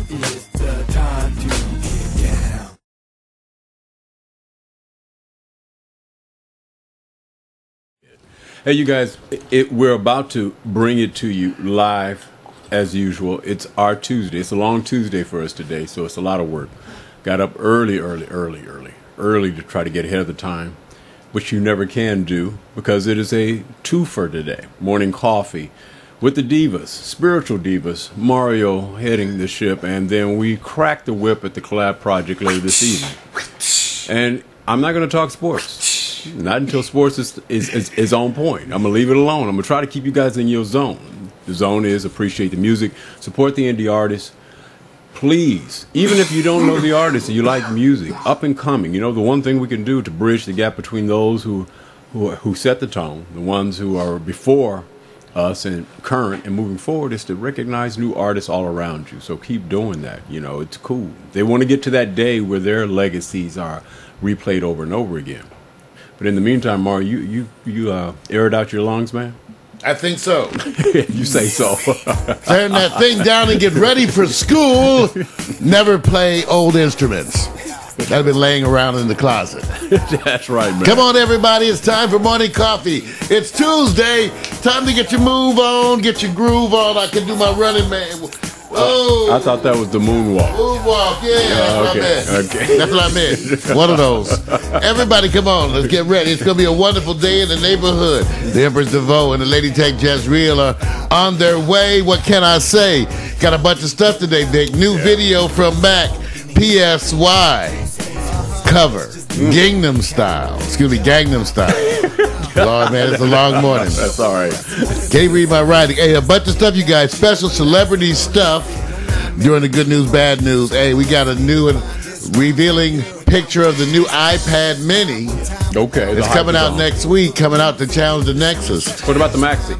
It's the time to get down. Hey, you guys, we're about to bring it to you live as usual. It's our Tuesday. It's a long Tuesday for us today, so it's a lot of work. Got up early to try to get ahead of the time, which you never can do because it is a twofer today. Morning coffee with the divas, spiritual divas, Mario heading the ship, and then we crack the whip at the collab project later this evening. And I'm not going to talk sports. Not until sports is on point. I'm going to leave it alone. I'm going to try to keep you guys in your zone. The zone is appreciate the music, support the indie artists. Please, even if you don't know the artist and you like music, up and coming, you know, the one thing we can do to bridge the gap between those who set the tone, the ones who are before us and current and moving forward, is to recognize new artists all around you. So keep doing that. You know, it's cool. They want to get to that day where their legacies are replayed over and over again. But in the meantime, Mario, you aired out your lungs, man? I think so. You say so. Turn that thing down and get ready for school. Never play old instruments that have been laying around in the closet. That's right, man. Come on, everybody. It's time for morning coffee. It's Tuesday. Time to get your move on, get your groove on. I can do my running man. Oh, I thought that was the moonwalk. Moonwalk, yeah, that's what I meant. Okay. That's what I meant. One of those. Everybody, come on, let's get ready. It's going to be a wonderful day in the neighborhood. The Empress DeVoe and the Lady Tech Jezreel are on their way. What can I say? Got a bunch of stuff today, Vic. New video from Mac, PSY. Cover. Gangnam Style. Excuse me, Gangnam Style. Lord, man, it's a long morning. That's all right. Can't read my writing. Hey, a bunch of stuff, you guys. Special celebrity stuff during the good news, bad news. Hey, we got a new and revealing picture of the new iPad Mini. Okay. It's coming out next week, coming out to challenge the Nexus. What about the Maxi?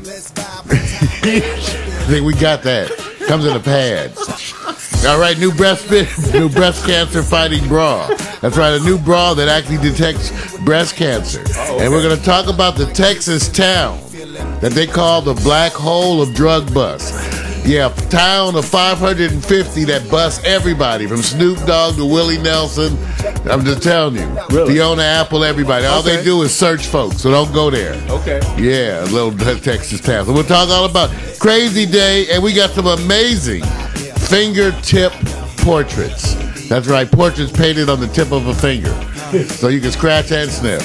I think we got that. Comes in a pad. All right, new breast cancer fighting bra. That's right, a new bra that actually detects breast cancer. Oh, okay. And we're going to talk about the Texas town that they call the black hole of drug bust. Yeah, a town of 550 that busts everybody from Snoop Dogg to Willie Nelson. I'm just telling you. Really? Fiona Apple, everybody. All they do is search folks, so don't go there. Okay. Yeah, a little Texas town. So we'll talk all about crazy day, and we got some amazing fingertip portraits. That's right, portraits painted on the tip of a finger. So you can scratch and sniff.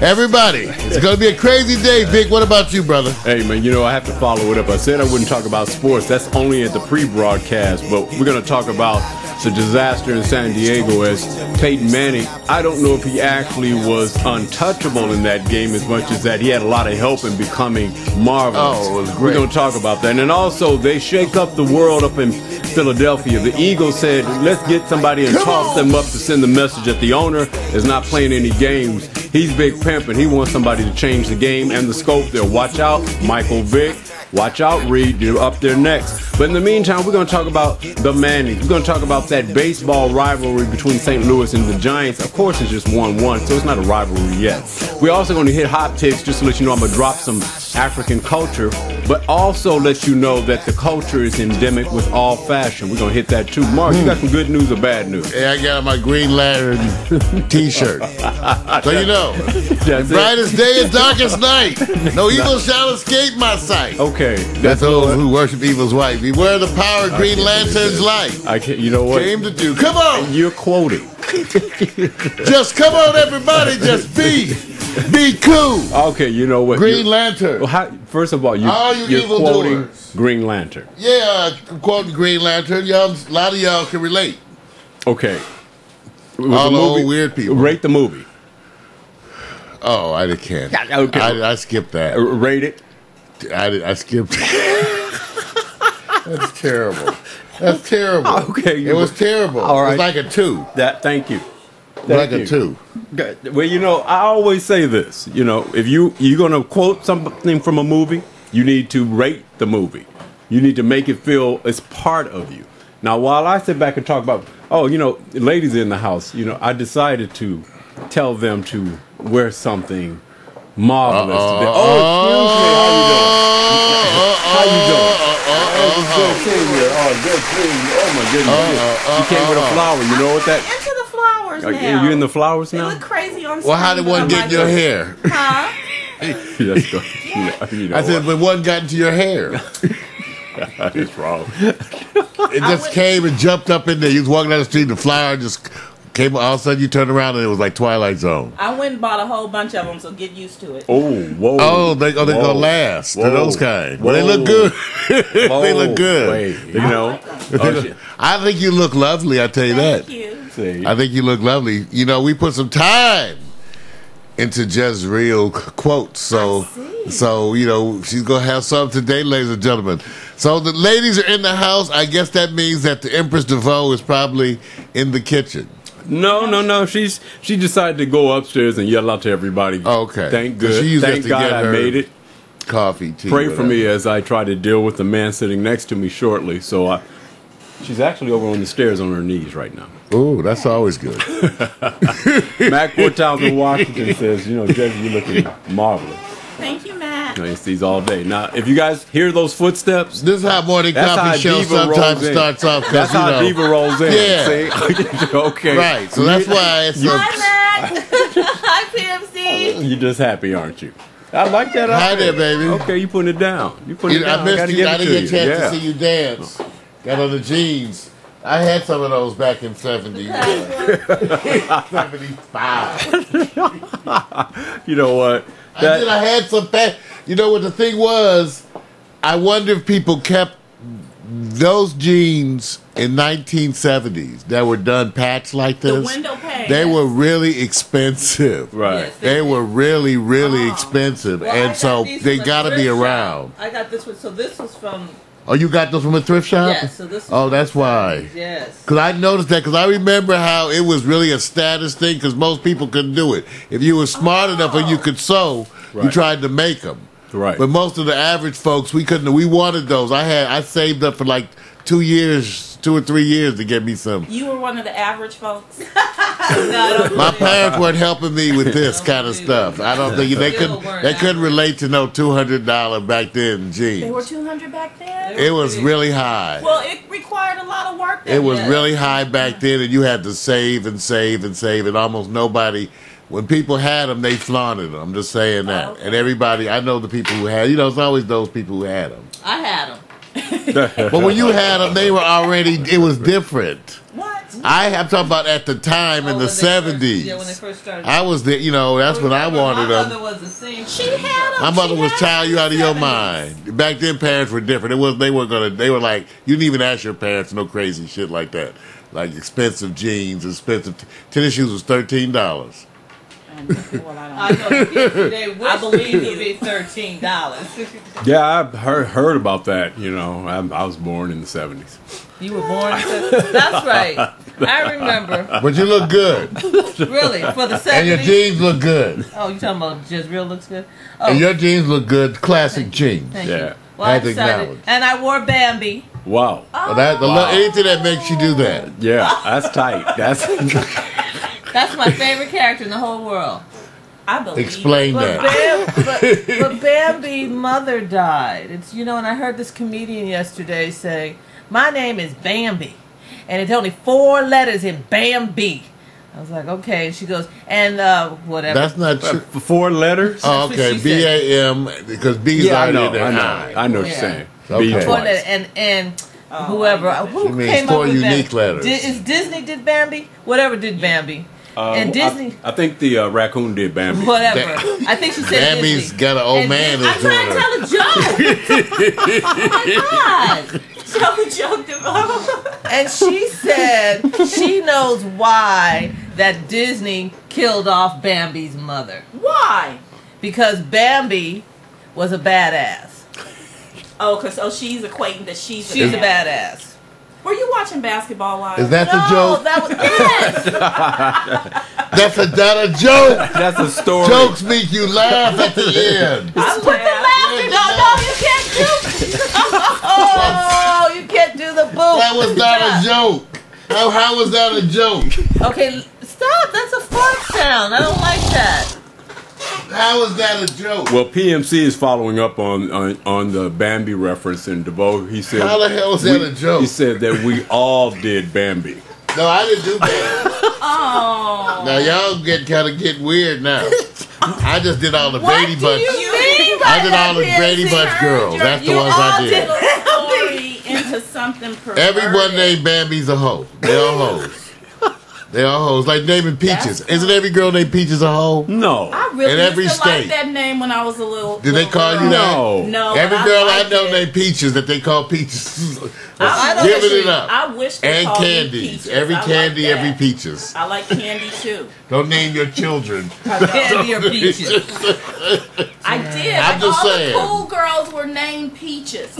Everybody, it's going to be a crazy day. Vic, what about you, brother? Hey, man, you know, I have to follow it up. I said I wouldn't talk about sports. That's only at the pre-broadcast, but we're going to talk about the disaster in San Diego as Peyton Manning. I don't know if he actually was untouchable in that game as much as that he had a lot of help in becoming marvelous. Oh, it was great. We're going to talk about that. And then also, they shake up the world up in Philadelphia. The Eagles said, let's get somebody and toss them up to send the message that the owner is not playing any games. He's big pimping. He wants somebody to change the game and the scope there. Watch out, Michael Vick. Watch out, Reed. You're up there next. But in the meantime, we're going to talk about the Mannings. We're going to talk about that baseball rivalry between St. Louis and the Giants. Of course, it's just 1-1, so it's not a rivalry yet. We're also going to hit hot takes just to let you know I'm going to drop some African culture, but also let you know that the culture is endemic with all fashion. We're going to hit that too. Mark, you got some good news or bad news? Yeah, I got my Green Lantern t-shirt. So you know, brightest day is darkest night. No evil shall escape my sight. Okay. That's those who worship evil's wife. Beware the power of Green Lantern's light. I can't, you know what? Came to do. Come on. You're quoting. Just come on, everybody. Just be cool. Okay, you know what? Green Lantern. Well, first of all, you're evil quoting doers. Green Lantern. Yeah, I'm quoting Green Lantern. Y'all, a lot of y'all can relate. Okay. All the old weird people. Rate the movie. Oh, I can't. Okay. I skipped that. Rate it. I skipped it. That's terrible. That's terrible. Okay. It was terrible. All right. It was like a 2. Thank you. Like a 2. Well, you know, I always say this. You know, if you're going to quote something from a movie, you need to rate the movie. You need to make it feel it's part of you. Now, while I sit back and talk about, you know, ladies in the house, you know, I decided to tell them to wear something marvelous today. Oh, excuse me. How you doing? good seeing you. Oh, good seeing you. Oh my goodness. You came with a flower. You know what that? Into the flowers now. You in the flowers They now? look crazy on. Well, how did screen, one but get I'm in your like, hair? Huh? Let's go. You know I said, but one got into your hair. what? That's wrong. It just came and jumped up in there. You was walking down the street, the flower just came. All of a sudden, you turned around and it was like Twilight Zone. I went and bought a whole bunch of them, so get used to it. Oh, whoa. Oh, they gonna last. They're those kind. Well, they look good. They look good. Wait, you know. I think you look lovely. I tell you Thank that. you. See. I think you look lovely. You know, we put some time into just real quotes. So you know, she's gonna have some today, ladies and gentlemen. So the ladies are in the house. I guess that means that the Empress DeVoe is probably in the kitchen. No. She decided to go upstairs and yell out to everybody. Okay. Thank So good. she used Thank to God get I her made it. Coffee, tea. Pray for whatever. me as I try to deal with the man sitting next to me shortly. So she's actually over on the stairs on her knees right now. Ooh, that's always good. Mac 4000 Washington says, you know, Jesse, you're looking marvelous. Thank you, Matt. You know, it's these all day. Now, if you guys hear those footsteps, This is how morning that's how coffee show Diva sometimes rolls in. starts off. 'cause, That's you how know, Diva rolls in. Yeah. See? Okay. Right. So that's why it's Hi, Matt. Hi, PMC. You're just happy, aren't you? I like that. Hi outfit. there, baby. Okay, you putting it down. You putting it down. I missed gotta you. give I it didn't to get a chance you. to see you dance. Got on the jeans. I had some of those back in 70. 75. You know what? I had some you know what the thing was? I wonder if people kept those jeans in 1970s that were done patched like this. The window pane. They were really expensive. Right. Yes, They were really, really Oh. expensive. Well, I and got so these they from a got to thrift be shop. around. I got this one. So this was from. Oh, you got those from a thrift shop? Yes. So this. Oh, that's why. Yes. Because I noticed that, because I remember how it was really a status thing, because most people couldn't do it. If you were smart enough and you could sew, you Right. tried to make them. Right. But most of the average folks, we couldn't. We wanted those. I saved up for like 2 or 3 years to get me some. You were one of the average folks. No, I don't My believe parents weren't helping me with this Don't kind of believe stuff. it. I don't think they Still couldn't. weren't They couldn't average. relate to no $200 back then jeans. They were 200 back then. It was really high. Well, it required a lot of work. It was then. really high back then, and you had to save and save and save, and almost nobody. When people had them, they flaunted them. I'm just saying that. okay. And everybody, I know the people who had. You know, it's always those people who had them. I had them. But when you had them, they were already. It was different. What? I'm talking about at the time in the '70s. Yeah, when they first started. I was there. You know, that's when I wanted My them. mother was the same. She had them. My mother She was had child them you in out of the your 70s. mind. Back then, parents were different. It was they weren't gonna. They were like you didn't even ask your parents no crazy shit like that. Like expensive jeans, expensive tennis shoes was $13. Well, I I know the kids today wish I believe these you. would be $13. Yeah, I've heard about that. You know, I was born in the 70s. You were born. That's right. I remember. But you look good, Really, for the 70s. and your jeans look good, Oh, you talking about Jezreel looks good? Oh, and your jeans look good. Classic jeans. thank Yeah. you. Well, I Had to decided, acknowledge. and I wore Bambi. Wow. Well, anything that makes you do that. Yeah, that's tight. That's That's my favorite character in the whole world. I believe. Explain But, that. but Bambi's mother died. It's and I heard this comedian yesterday say, "My name is Bambi, and it's only 4 letters in Bambi." I was like, "Okay." And she goes, "And whatever." That's not true. 4 letters. Oh, what okay, she said. BAM, because B's Yeah, I already know. in there. I know. high. I know what you're Yeah. saying. Okay. Be 4 twice. letters, and whoever who She means came 4 up with unique Bambi? letters. Is Disney did Bambi? Whatever did Bambi, and Disney. I think the raccoon did Bambi. Whatever. I think she said Bambi's Disney. got an old And man Disney- that's I'm doing trying to her. tell a joke. Oh my God. Joke developed. And she said she knows why that Disney killed off Bambi's mother. Why? Because Bambi was a badass. Oh, because she's equating that she's She's a badass. Were you watching Basketball Wives? Is that the No, joke? that was yes. That's not a joke. That's a story. Jokes make you laugh at the end. I Put the laughter. No, you can't do. Oh, you can't do the boo. That was not a joke. How was that a joke? Okay, stop. That's a fart sound. I don't like that. How is that a joke? Well, PMC is following up on the Bambi reference in DeVoe. He said, How the hell is that a joke? He said that we all did Bambi. No, I didn't do that. Oh. Now y'all getting weird now. I just did all the Brady Bunch. I did all the Brady Bunch girls. That's the ones I did. Story into something perverted. Everyone named Bambi's a hoe. They all hoes. They all hoes. Like naming Peaches. Isn't every girl named Peaches a hoe? No. I really In every used to state. like that name when I was a little. Did they call you that? No. No. Every but girl I liked know it. named Peaches that they call Peaches. I know Giving that it up. I wish they And called me candies. Peaches. Every I like candy, that. every Peaches. I like candy too. Don't name your children. Candy or peaches. I did. I'm Like, just all saying. the cool girls were named Peaches.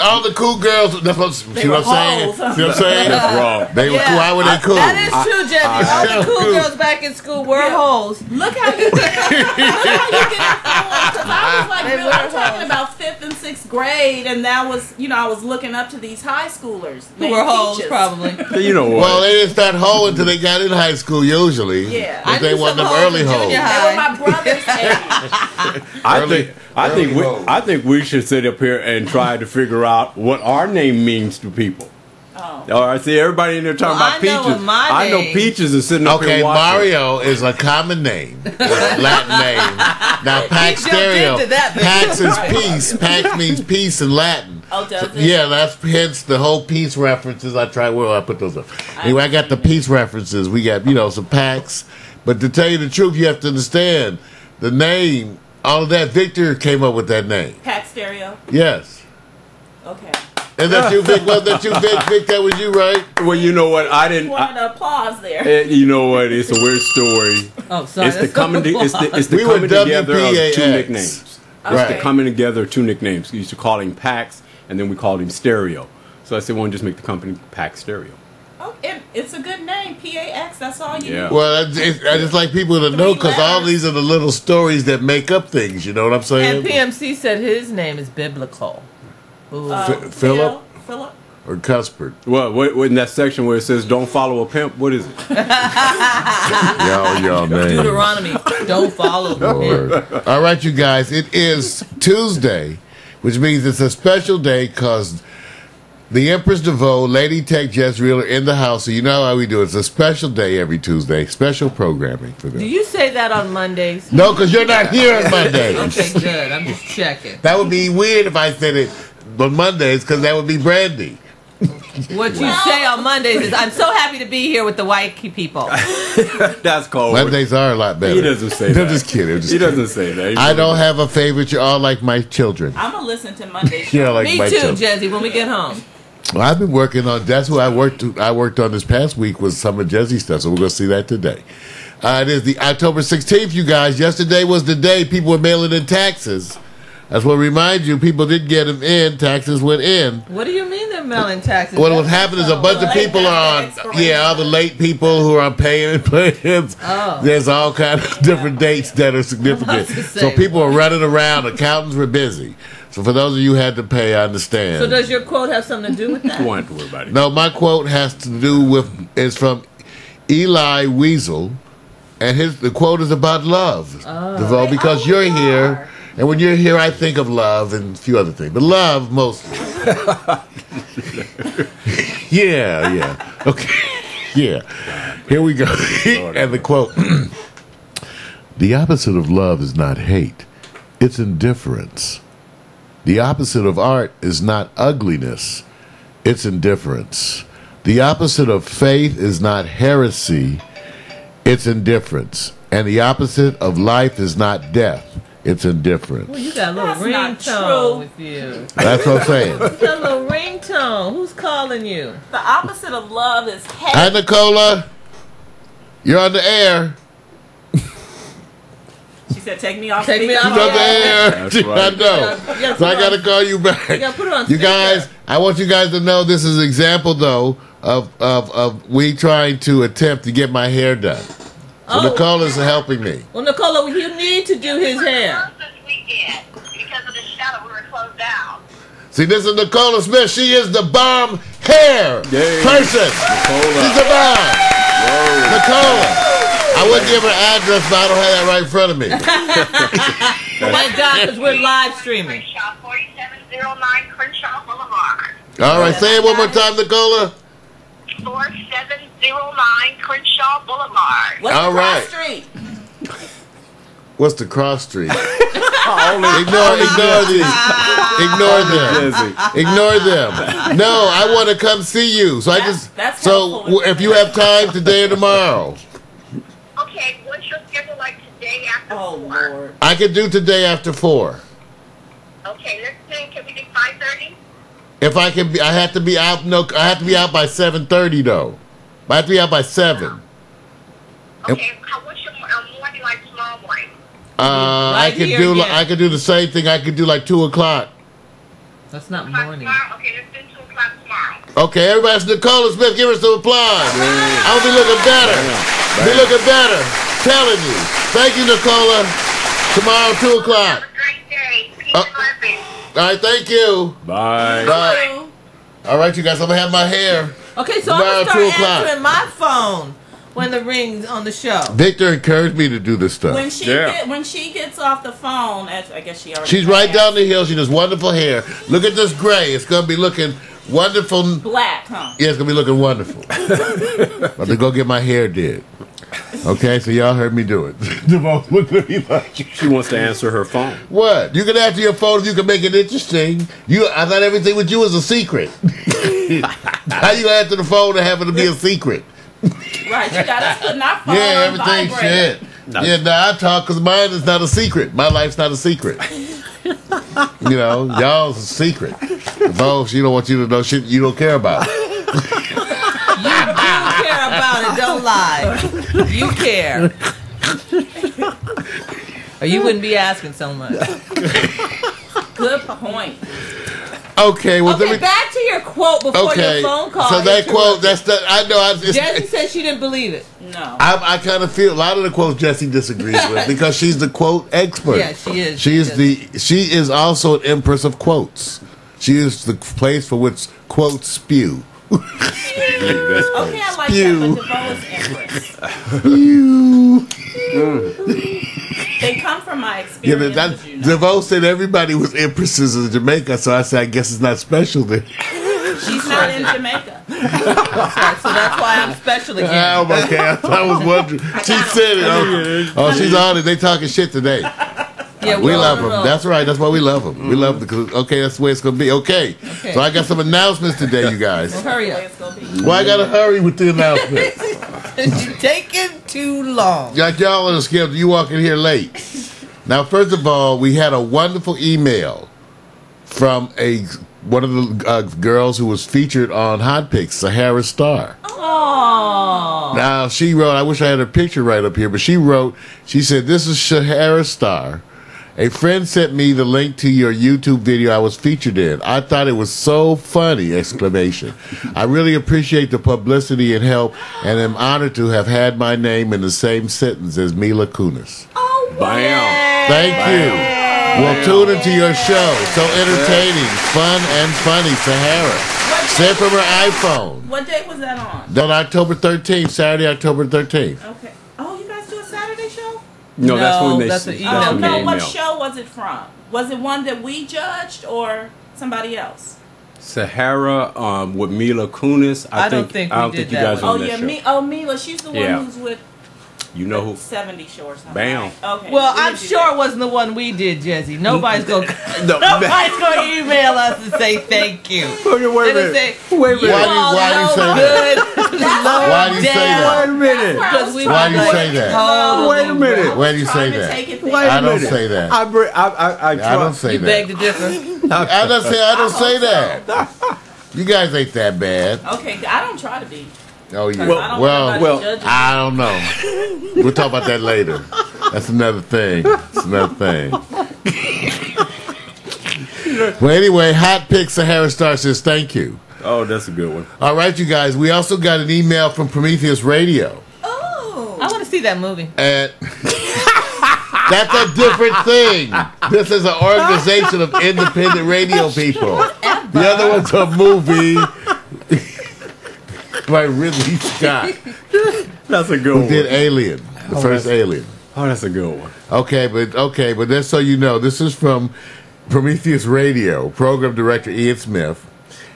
All the cool girls, that's what, see were what I'm saying? hoes, huh? See what I'm saying? That's wrong. They were cool. Why were they cool? That is true, Jesse. All the cool cool. girls back in school were hoes. Look how you get because I was like, They really, were I'm talking hoes. about 5th and 6th grade, and that was, I was looking up to these high schoolers. Who named were hoes, Peaches. probably. You know what? Well, they didn't start hoeing until they got in high school, usually. Yeah. But I they knew wasn't some them hoes early in hoes. junior They were my brother's age. I think we should sit up here and try to figure out what our name means to people. Oh. All right, see everybody in there talking Well, about I know Peaches. what my I know name- Peaches is sitting up Okay, here watching. Mario is a common name. It's a Latin name. Now, Pax jumped Stereo. into that, baby. Pax is peace. Pax means peace in Latin. Oh, does it? Yeah, that's hence the whole peace references. I put those up. Anyway, I got the peace references. We got, some Pax. But to tell you the truth, you have to understand the name, all of that. Victor came up with that name. Pack stereo. Yes. Okay. And that's you, Vic. Was that you, Vic? Vic, that was you, right? Well, you know what? I didn't. Wanted to applause there. You know what? It's a weird story. Oh, sorry. It's the that's coming. It's the We were coming together of WPAX. two nicknames. It's Right. the coming together of two nicknames. We used to call him Pax, and then we called him Stereo. So I said, "Why don't you just make the company Pax Stereo?" Oh, it's a good name. PAX. That's all you Yeah. need. Well, I just like people to know because all these are the little stories that make up things. You know what I'm saying? And PMC said his name is biblical. Ooh. Philip Philip. or Cuthbert? Well, what in that section where it says "Don't follow a pimp"? What is it? Y'all names. Deuteronomy. Don't follow him. Lord. All right, you guys. It is Tuesday, which means it's a special day because the Empress DeVoe, Lady Tech, Jess Reeler in the house. So you know how we do it. It's a special day every Tuesday. Special programming for Do them. you say that on Mondays? No, because you're not here on Mondays. Okay, good. I'm just checking. That would be weird if I said it on Mondays because that would be Brandy. What you say on Mondays is, I'm so happy to be here with the white people. That's cold. Mondays are a lot better. He doesn't say I'm that. just kidding. I'm just He kidding. doesn't say that. He I really don't doesn't. have a favorite. You're all like my children. I'm gonna listen to Monday. You're like Me my too, children. Jesse, when we get home. Well, I've been working on. That's what I worked on this past week was some of Jesse's stuff. So we're gonna see that today. It is the October 16th, you guys. Yesterday was the day people were mailing in taxes. That's what remind you, people did get them in. Taxes went in. What do you mean they're mailing taxes? What was happening is a bunch of late people are on. expiration. Yeah, all the late people who are on payment plans. Oh. There's all kind of different dates that are significant. I was gonna say, So people are running around. Accountants were busy. So for those of you who had to pay, I understand. So does your quote have something to do with You that? don't have to worry about it. No, my quote has to do with it's from Eli Weasel, and the quote is about love, DeVoe, because you're here, and when you're here, I think of love and a few other things, but love mostly. yeah, okay, yeah. Here we go, and the quote: "The opposite of love is not hate; it's indifference. The opposite of art is not ugliness." It's indifference. The opposite of faith is not heresy, it's indifference. And the opposite of life is not death, it's indifference. Well, you got a little That's not ringtone true. with you. That's what I'm saying. You got a little ringtone. Who's calling you? The opposite of love is hate. Hi, Nicola. You're on the air. She said, "Take me off. Take me speaker." off You're on the air. That's I right. know. You gotta So I put got it to call you back. You gotta put it on You speaker. guys, I want you guys to know this is an example, though, of we trying to attempt to get my hair done. So Oh. Nicola's helping me. Well, Nicola, you need to do his hair. This weekend because of the show, we were closed down. See, this is Nicola Smith. She is the bomb hair Yay. person. Nicola. She's the bomb. Whoa. Nicola. I wouldn't give her address, but I don't have that right in front of me. Thank God, because we're live streaming. Crenshaw, 4709 Crenshaw Boulevard. All right, say it one more time, Nicola. 4709 Crenshaw Boulevard. What's All the right. cross street? What's the cross street? Only Ignore these. Ignore them. Jesse. Ignore them. No, I want to come see you. So That's so helpful if you have time today or tomorrow, Okay, what's your schedule like today after Oh 4? Lord. I can do today after 4. Okay, let's think. Can we do 5:30? If I can be, I have to be out. No, I have to be out by 7:30 though. I have to be out by 7. Okay, what's your morning like tomorrow morning? I can here do. again. I can do the same thing. I could do like 2 o'clock. That's not 2 o'clock morning. tomorrow? Okay, let's do 2 o'clock tomorrow. Okay, everybody's Nicola Smith. Give her some applause. I'll be looking better. Be looking better. Telling you. Thank you, Nicola. Tomorrow, 2 o'clock. Have a great day. Peace and blessings. All right, thank you. Bye. Bye. All right, you guys. I'm gonna have my hair. Okay, so Tomorrow, I'm 2 going to o'clock. start answering my phone when the ring's on the show. Victor encouraged me to do this stuff. When she Yeah. when she gets off the phone, as I guess she already. She's right has, down the hill. She does wonderful hair. Look at this gray. It's gonna be looking wonderful. black, huh? Yeah, it's gonna be looking wonderful. But to go get my hair did. Okay, so y'all heard me do it. Look at me like She wants to answer her phone. what? You can answer your phone if you can make it interesting. I thought everything with you was a secret. How you answer the phone and have it to be a secret? Right. You got us putting our phone Yeah, on everything vibrate. shit. Yeah, now I talk because mine is not a secret. My life's not a secret. You know, y'all's a secret. Bo, she don't want you to know shit you don't care about. You do care about it, don't lie. You care. Or you wouldn't be asking so much. Good point. Okay, well, Okay, back to your quote before your phone call. so that quote, that's the, I know, Jessie said she didn't believe it. No. I kind of feel a lot of the quotes Jessie disagrees with because she's the quote expert. Yeah, she is. She is also an empress of quotes. She is the place for which quotes spew. That's Okay, I like Spew. that, but DeVoe's empress. Spew. They come from my Yeah, experience. you know. DeVoe said everybody was empresses in Jamaica, so I said I guess it's not special then. She's not in Jamaica. Right, so that's why I'm special again. Oh my God, I was wondering. She said it. Oh, she's on it. They talking shit today. Yeah, We we're love on the them. road. That's right. That's why we love them. We love them. Okay, that's the way it's going to be. Okay. Okay. So I got some announcements today, you guys. Hurry up. It's gonna be. Why I got to hurry with the announcements? You're taking too long. Like y'all on the schedule, you walk in here late. Now, first of all, we had a wonderful email from one of the girls who was featured on Hot Picks, Sahara Star. Oh. Now, she wrote, I wish I had her picture right up here, but she said, this is Sahara Star. A friend sent me the link to your YouTube video I was featured in. I thought it was so funny! Exclamation. I really appreciate the publicity and help, and am honored to have had my name in the same sentence as Mila Kunis. Oh, Bam. Thank you. We'll tune into your show. So entertaining, fun, and funny. Sahara. Sent from her iPhone. What day was that on? On October 13th, Saturday, October 13th. Okay. Oh, you guys do a Saturday show? No, that's when they. that's an email. that's Oh when no. they What email. show was it from? Was it one that we judged or somebody else? Sahara with Mila Kunis. I don't think we you did guys that on Oh that yeah, show. Mila. She's the one Yeah. who's with You know who? 70 show or something. Bam. Right? Okay. Well, we I'm didn't do sure that. it wasn't the one we did, Jesse. Nobody's going to No, email us and say thank you. wait a They're gonna minute. say, Wait a you minute. Why do you all say no that? good, Why do you say that? Wait a minute. Because we Why do you like, say that? totally Wait a minute. wrong. Where do you Trying say to that? take it Wait there. a I don't minute. say that. I I don't say You beg that. to differ. I don't say that. You guys ain't that bad. Okay, I don't try to be. Oh, yeah. I don't want well, nobody judging I don't know. We'll talk about that later. That's another thing. That's another thing. Well, anyway, Hot Pick Sahara Star says thank you. Oh, that's a good one. All right, you guys. We also got an email from Prometheus Radio. Oh. I want to see that movie. And that's a different thing. This is an organization of independent radio people. The other one's a movie by Ridley Scott, That's a good who one. did Alien. The first alien. Oh, that's a good one. Okay, but just so you know, this is from Prometheus Radio, program director Ian Smith.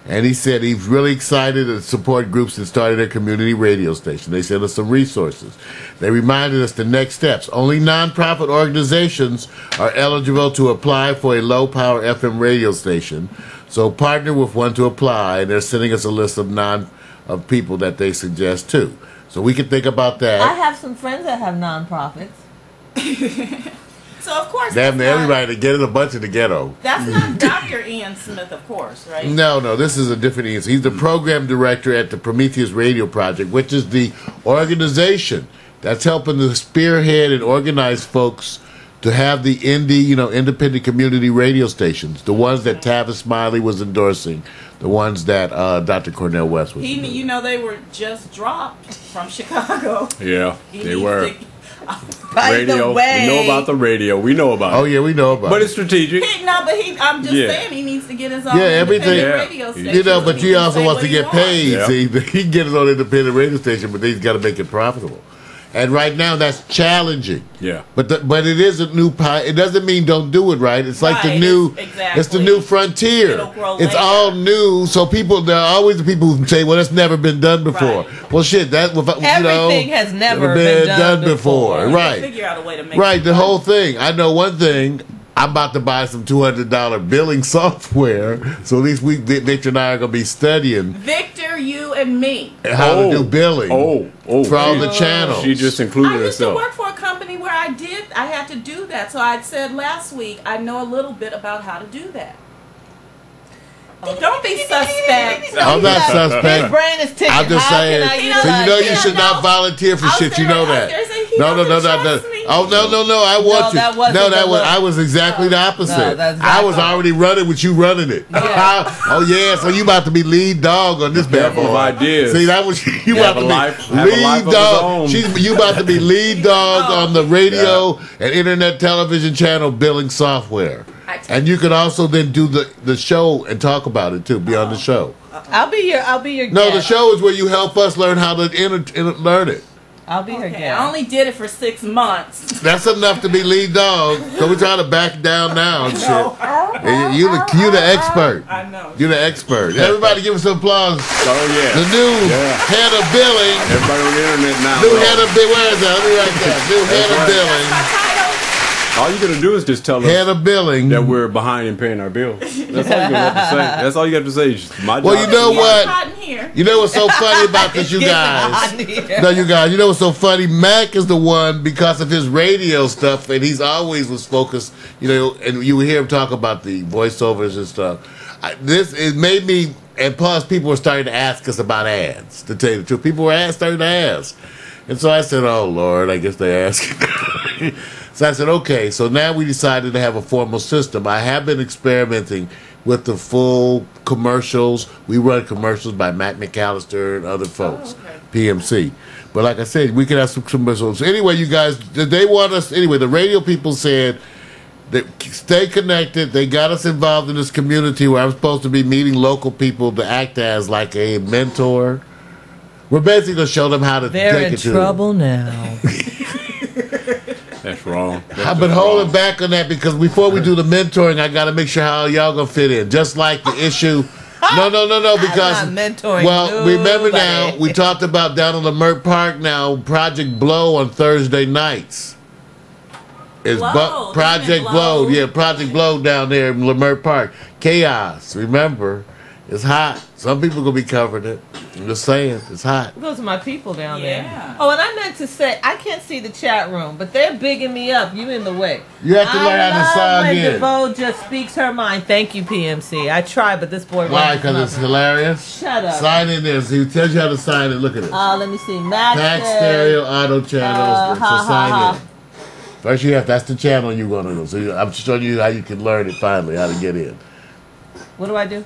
And he said he's really excited to support groups that started their community radio station. They sent us some resources. They reminded us the next steps. Only nonprofit organizations are eligible to apply for a low-power FM radio station. So partner with one to apply, and they're sending us a list of people that they suggest too. So we can think about that. I have some friends that have nonprofits. So of course, Damn, that's everybody to get in a bunch of the ghetto. That's not Dr. Ian Smith, of course, right? No, this is a different Ian. He's the program director at the Prometheus Radio Project, which is the organization that's helping to spearhead and organize folks to have the independent community radio stations, the ones that Tavis Smiley was endorsing, the ones that Dr. Cornel West was endorsing. They were just dropped from Chicago. Yeah, they were. By Radio. the way, We know about the radio. We know about it. Oh, yeah, we know about But it. it's strategic. I'm just saying he needs to get his own everything. independent radio station. But he also wants to get paid. Yeah. See, he can get his own independent radio station, but he's got to make it profitable. And right now, that's challenging. Yeah. But it is a new pie. It doesn't mean don't do it right. It's like the Right, new. exactly. It's the new frontier. It'll grow It's later. all new. So there are always the people who say, "Well, it's never been done before." Right. Well, shit, everything has never been done before. We'll Right. figure out a way to make Right, it the fun. whole thing. I know one thing. I'm about to buy some $200 billing software, so at least Victor and I are going to be studying Victor, you and me. how to do billing for all the channels. She just I included used to herself. work for a company where I had to do that. So I said last week, I know a little bit about how to do that. Don't be suspect. I'm not His suspect. brain is ticking. I'm just How saying. can I So utilize you it? should not volunteer for I was shit. You there- know I was that. there saying he No. doesn't trust me. Oh no! I want you. that wasn't No, the look. I was exactly the opposite. No, that's I was not- already running with you running it. Yeah. Oh yeah, so you about to be lead dog on this bad Full of boy. ideas. See, that was you Have about to a life- be have a life lead of his dog. own. You about to be lead dog on the radio and internet television channel billing software. And you can also then do the show and talk about it too. Be on the show. I'll be your No, the guest. show is where you help us learn how to learn it. I'll be her Okay, guest. I only did it for 6 months. That's enough to be lead dog. So we're trying to back down now and shit. And you the expert. I know. You're the expert. Everybody give us some applause. Oh, yeah. The new head of billing. Everybody on the internet now. New head of billing. Where is that? Let me write that. New head of right. billing. My title. All you got to do is just tell Head us of billing. that we're behind in paying our bills. That's all you have to say. That's all you have to say. It's my Well, job. you know It's what? hot in here. You know what's so funny about this, you guys? No, you guys. You know what's so funny? Mac is the one because of his radio stuff, and he's always was focused. And you hear him talk about the voiceovers and stuff. It made me, and plus people were starting to ask us about ads. To tell you the truth, people were starting to ask, and so I said, "Oh Lord, I guess they ask." So I said, "Okay." So now we decided to have a formal system. I have been experimenting with the full commercials. We run commercials by Matt McAllister and other folks, PMC. But like I said, we can have some commercials. Anyway, you guys, they want us. Anyway, the radio people said that stay connected. They got us involved in this community where I'm supposed to be meeting local people to act as like a mentor. We're basically going to show them how to They're take in it to trouble now. That's wrong. I've been holding back on that because before we do the mentoring, I got to make sure how y'all gonna fit in. Just like the issue. No. Because I'm not mentoring well, remember now nobody. we talked about down in Lamert Park now Project Blow on Thursday nights. It's Blow, Project isn't it Blow. Blow? Yeah, Project Blow down there in Lamert Park. Chaos. Remember, it's hot. Some people gonna be covering it. I'm just saying, it's hot. Those are my people down Yeah. there. Oh, and I meant to say, I can't see the chat room, but they're bigging me up. You in the way. You have to learn how to I sign love when in. DeVoe just speaks her mind. Thank you, PMC. I try, but this boy. Why? runs his Because it's mouth. hilarious. Shut up. Sign in there. So he tells you how to sign in. Look at it. Let me see. Max Max says- Stereo Auto Channels. So sign ha. in. First, that's the channel you're going to do. So I'm showing you how you can learn it finally, how to get in. What do I do?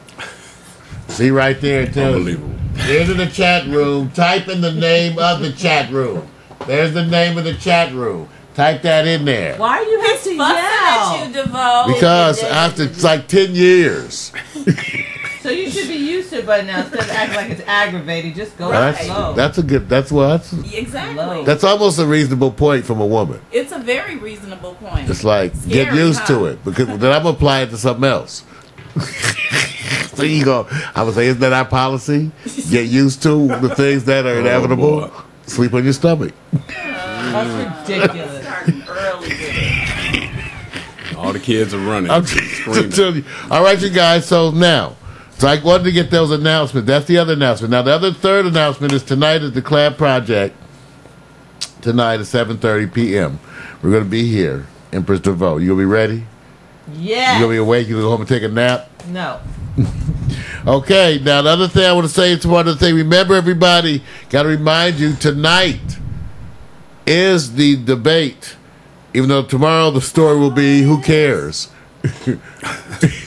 See right there, it tells you. Unbelievable. Into the chat room. Type in the name of the chat room. There's the name of the chat room. Type that in there. Why are you have to Fussing at yell? you, DeVoe. Because after it's like 10 years. So So you should be used to it by now. Instead of acting like it's aggravating, just go slow. That's a good. That's what. Exactly. That's almost a reasonable point from a woman. It's a very reasonable point. It's like Scary, get used to huh? it because then I'm applying it to something else. So you go. I would say, isn't that our policy? Get used to the things that are inevitable. boy. Sleep on your stomach. That's ridiculous. Starting early with it. All the kids are running. I'm screaming. telling you. All right, you guys. So I wanted to get those announcements. That's the other announcement. Now, the other third announcement is tonight at the Clap Project. Tonight at 7:30 p.m. We're going to be here, Empress DeVoe. You going to be ready? Yeah. You going to be awake? You going to go home and take a nap? No. Okay, now the other thing I want to say is one other thing. Remember, everybody, got to remind you, tonight is the debate. Even though tomorrow the story will be, who cares?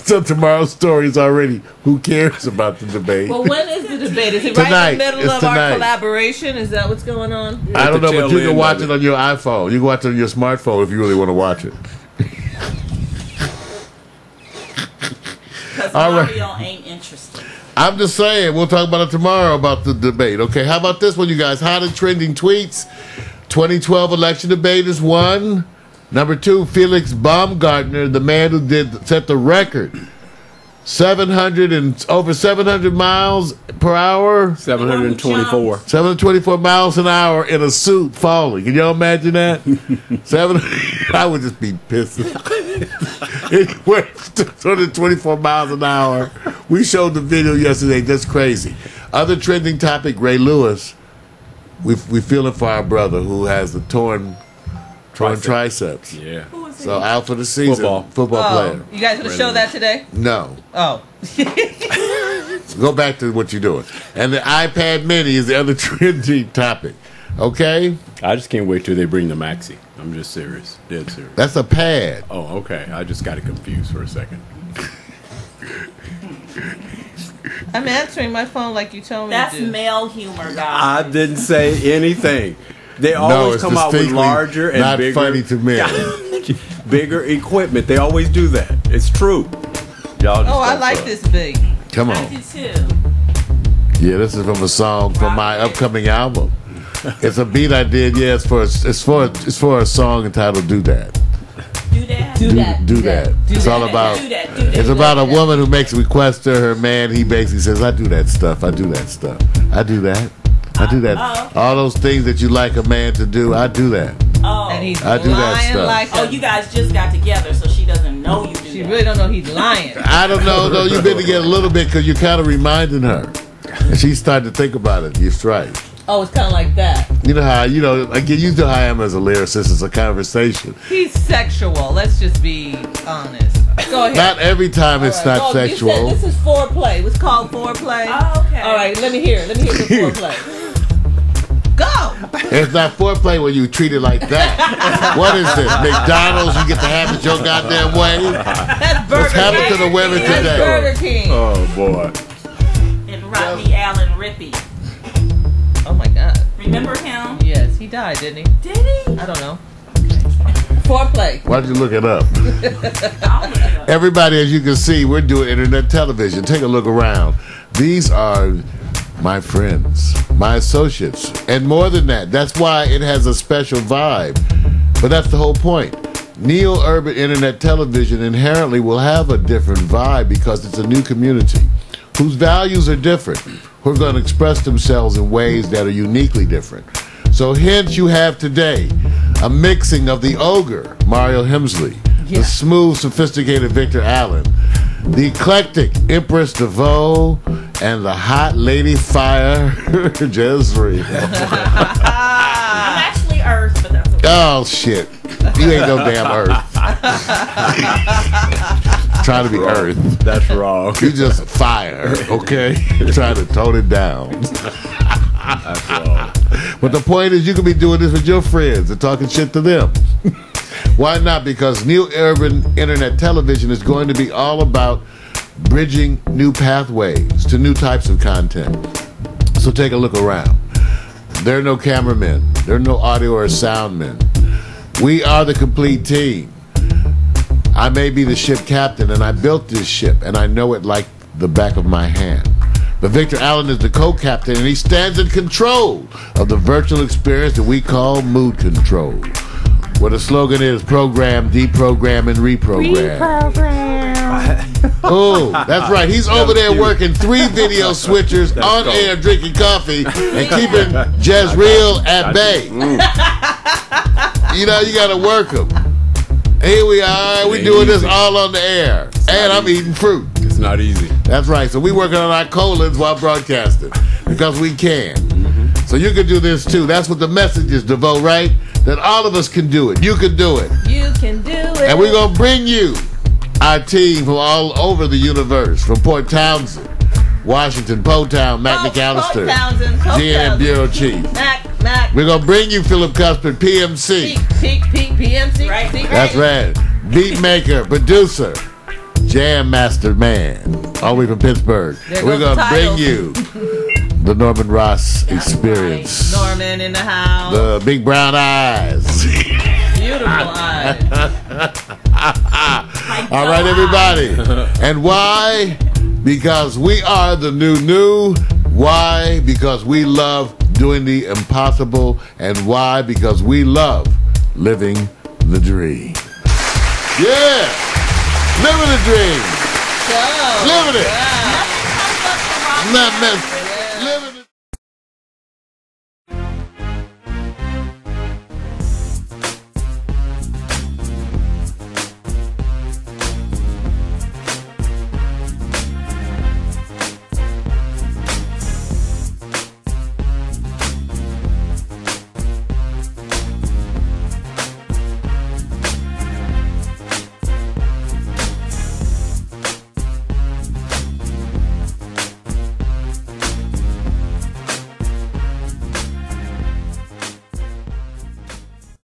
So tomorrow's story is already, who cares about the debate? Well, when is the debate? Is it Tonight. right in the middle It's of tonight. our collaboration? Is that what's going on? I don't know, At the but you tail can watch end it of on your iPhone. You can watch it on your smartphone if you really want to watch it. Because All right. Mario ain't interested. I'm just saying, we'll talk about it tomorrow about the debate. Okay, how about this one, you guys? Hot and trending tweets. 2012 election debate is one. Number two, Felix Baumgartner, the man who set the record. over 700 miles per hour. 724. 724 miles an hour in a suit falling. Can y'all imagine that? I would just be pissed. It went 224 miles an hour. We showed the video yesterday. That's crazy. Other trending topic, Ray Lewis. We feeling for our brother who has the torn triceps. Yeah. Who is So he? out for the season. Football player. You guys going to show that today? No. Oh. Go back to what you're doing. And the iPad Mini is the other trending topic. Okay? I just can't wait till they bring the Maxi. I'm just serious. Dead serious. That's a pad. Oh, okay. I just got it confused for a second. I'm answering my phone like you told me That's to do. male humor, guys. I didn't say anything. They always it's come out with distinctly larger and not bigger. funny to me. Bigger equipment. They always do that. It's true. Y'all just I don't like trust. this big. Come I on. do too. Yeah, this is from a song from my upcoming album. It's a beat I did. Yeah, it's for a song entitled "Do That." Do that. Do that. Do that. It's all about. Do that. Do that. It's about a woman who makes a request to her man. He basically says, "I do that stuff. I do that stuff. I do that. I do that. All those things that you like a man to do. I do that." Oh. And he's I do that lying stuff. like Oh, a- you guys just got together, so she doesn't know you do She that. really don't know he's lying. I don't know though. You've been together a little bit because you're kind of reminding her, and she's starting to think about it. You're right. Oh, it's kind of like that. You know how again. You know how I am as a lyricist. It's a conversation. He's sexual. Let's just be honest. Go ahead. Not every time it's All right. not Oh, sexual. You said this is foreplay. What's called foreplay? Oh, okay. All right, let me hear the foreplay. Go. It's not foreplay when you treat it like that. What is this? McDonald's? You get to have it your goddamn way? That's Burger What's happened to King. the women That's today? Burger King. Oh boy. And Rodney Allen Rippey. Oh my God. Remember him? Yes, he died, didn't he? Did he? I don't know. Foreplay. Why'd you look it up? I'll look it up. Everybody, as you can see, we're doing internet television. Take a look around. These are my friends, my associates, and more than that. That's why it has a special vibe. But that's the whole point. Neo-urban internet television inherently will have a different vibe because it's a new community whose values are different, who are going to express themselves in ways that are uniquely different. So hence you have today a mixing of the ogre, Mario Hemsley, the smooth, sophisticated Victor Allen, the eclectic Empress DeVoe, and the hot lady fire, Jezreel. I'm actually Earth, but that's okay. Oh, shit. You ain't no damn Earth. Trying to be Earth. That's wrong. You just fire, okay? Trying to tone it down. That's wrong. But the point is, you can be doing this with your friends and talking shit to them. Why not? Because new urban internet television is going to be all about bridging new pathways to new types of content. So take a look around. There are no cameramen. There are no audio or sound men. We are the complete team. I may be the ship captain, and I built this ship, and I know it like the back of my hand. But Victor Allen is the co-captain, and he stands in control of the virtual experience that we call Mood Control, where the slogan is program, deprogram, and reprogram. Oh, that's right. He's over there working 3 video switchers on air, drinking coffee, and keeping Jezreel at bay. You know, you got to work them. Here we are. We doing this all on the air. And I'm eating fruit. It's not easy. That's right. So we working on our colons while broadcasting because we can. So you can do this too. That's what the message is, DeVoe, right? That all of us can do it. You can do it. You can do it. And we're going to bring you our team from all over the universe, from Port Townsend, Washington, Potown, Mac McAllister, GM Bureau Chief. Mac. We're going to bring you Philip Cuthbert, PMC. Peak, PMC. Right. That's right. Beat maker, producer, Jam Master Man, all the way from Pittsburgh. We're going to bring you the Norman Ross experience. Right. Norman in the house. The big brown eyes. Beautiful eyes. All right, everybody. And why? Because we are the new. Why? Because we love doing the impossible. And why? Because we love living the dream. Yeah. Living the dream. So, Living it. wow. Not mess.